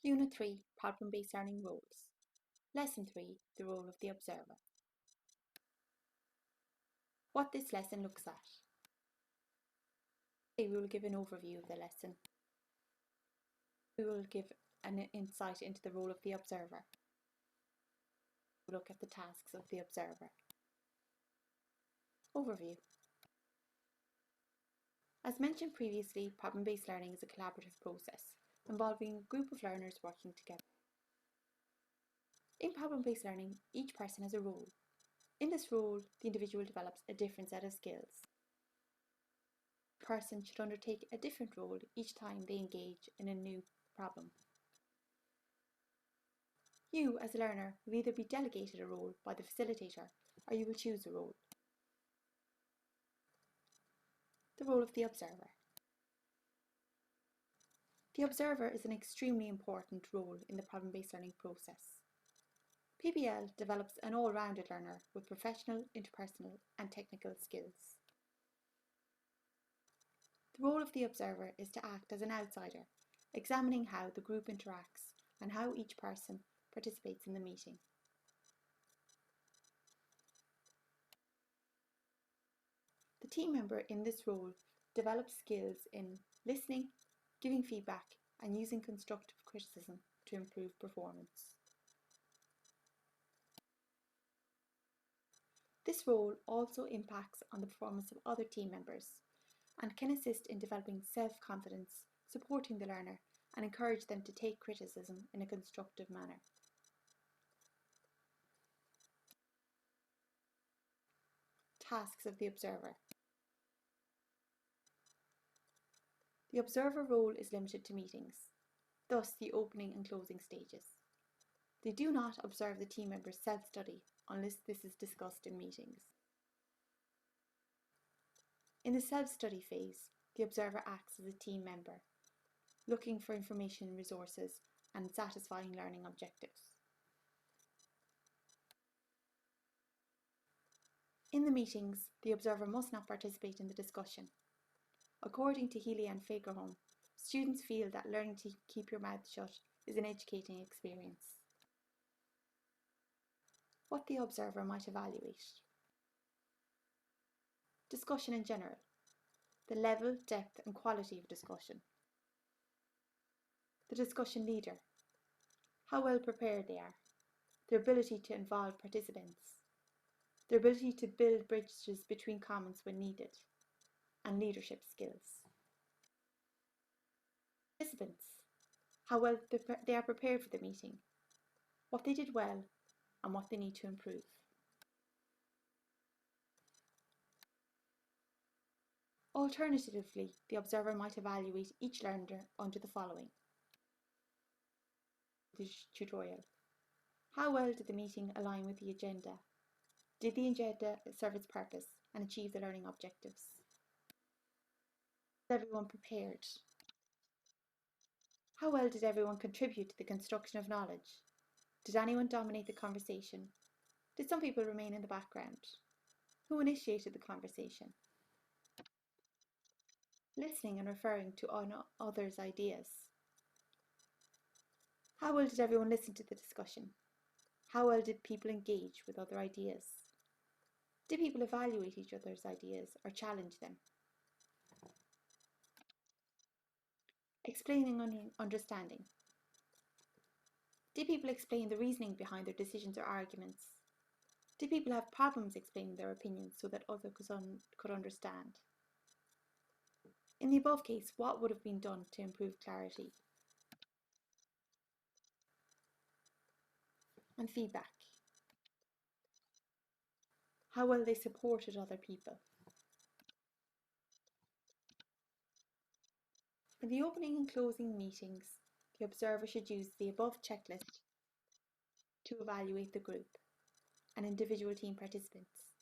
Unit 3, Problem-Based Learning Roles. Lesson 3, the role of the observer. What this lesson looks at. Today we will give an overview of the lesson. We will give an insight into the role of the observer. We'll look at the tasks of the observer. Overview. As mentioned previously, problem-based learning is a collaborative process involving a group of learners working together. In problem-based learning, each person has a role. In this role, the individual develops a different set of skills. The person should undertake a different role each time they engage in a new problem. You, as a learner, will either be delegated a role by the facilitator or you will choose a role. The role of the observer. The observer is an extremely important role in the problem-based learning process. PBL develops an all-rounded learner with professional, interpersonal and technical skills. The role of the observer is to act as an outsider, examining how the group interacts and how each person participates in the meeting. The team member in this role develops skills in listening, giving feedback and using constructive criticism to improve performance. This role also impacts on the performance of other team members and can assist in developing self-confidence, supporting the learner and encourage them to take criticism in a constructive manner. Tasks of the observer. The observer role is limited to meetings, thus the opening and closing stages. They do not observe the team members' self-study unless this is discussed in meetings. In the self-study phase, the observer acts as a team member, looking for information and resources and satisfying learning objectives. In the meetings, the observer must not participate in the discussion. According to Healy and Fagerholm, students feel that learning to keep your mouth shut is an educating experience. What the observer might evaluate. Discussion in general. The level, depth and quality of discussion. The discussion leader. How well prepared they are. Their ability to involve participants. Their ability to build bridges between comments when needed. And leadership skills. Participants. How well they are prepared for the meeting. What they did well and what they need to improve. Alternatively, the observer might evaluate each learner under the following. The tutorial. How well did the meeting align with the agenda? Did the agenda serve its purpose and achieve the learning objectives? Was everyone prepared? How well did everyone contribute to the construction of knowledge? Did anyone dominate the conversation? Did some people remain in the background? Who initiated the conversation? Listening and referring to others' ideas. How well did everyone listen to the discussion? How well did people engage with other ideas? Did people evaluate each other's ideas or challenge them? Explaining and understanding. Did people explain the reasoning behind their decisions or arguments? Did people have problems explaining their opinions so that others could understand? In the above case, what would have been done to improve clarity? And feedback. How well they supported other people. In the opening and closing meetings, the observer should use the above checklist to evaluate the group and individual team participants.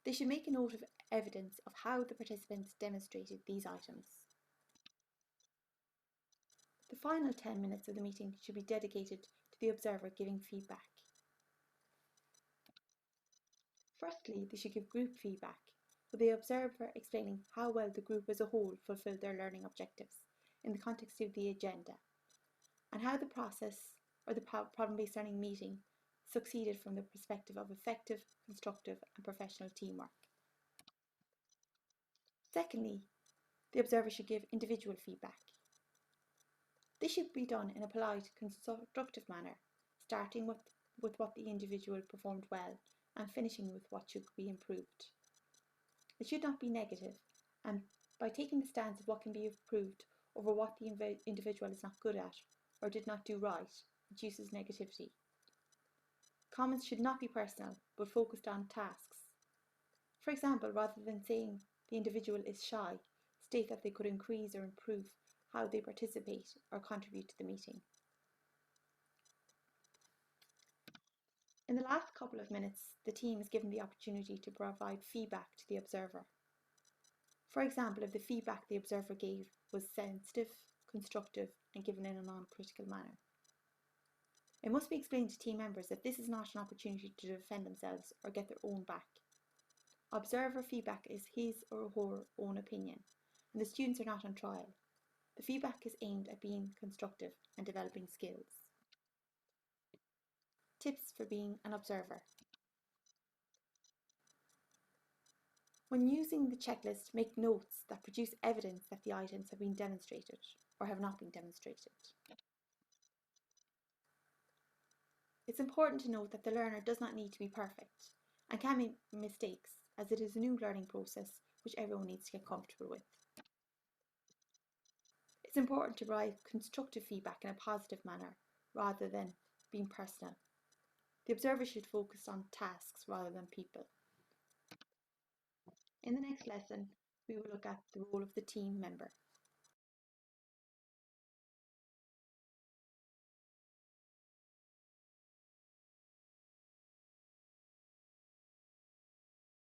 They should make a note of evidence of how the participants demonstrated these items. The final 10 minutes of the meeting should be dedicated to the observer giving feedback. Firstly, they should give group feedback, with the observer explaining how well the group as a whole fulfilled their learning objectives in the context of the agenda, and how the process or the problem-based learning meeting succeeded from the perspective of effective, constructive and professional teamwork. Secondly, the observer should give individual feedback. This should be done in a polite, constructive manner, starting with what the individual performed well and finishing with what should be improved. It should not be negative, and by taking the stance of what can be improved over what the individual is not good at or did not do right, reduces negativity. Comments should not be personal, but focused on tasks. For example, rather than saying the individual is shy, state that they could increase or improve how they participate or contribute to the meeting. In the last couple of minutes, the team is given the opportunity to provide feedback to the observer. For example, if the feedback the observer gave was sensitive, constructive, and given in a non-critical manner. It must be explained to team members that this is not an opportunity to defend themselves or get their own back. Observer feedback is his or her own opinion, and the students are not on trial. The feedback is aimed at being constructive and developing skills. Tips for being an observer. When using the checklist, make notes that produce evidence that the items have been demonstrated or have not been demonstrated. It's important to note that the learner does not need to be perfect and can make mistakes, as it is a new learning process which everyone needs to get comfortable with. It's important to provide constructive feedback in a positive manner rather than being personal. The observer should focus on tasks rather than people. In the next lesson, we will look at the role of the team member.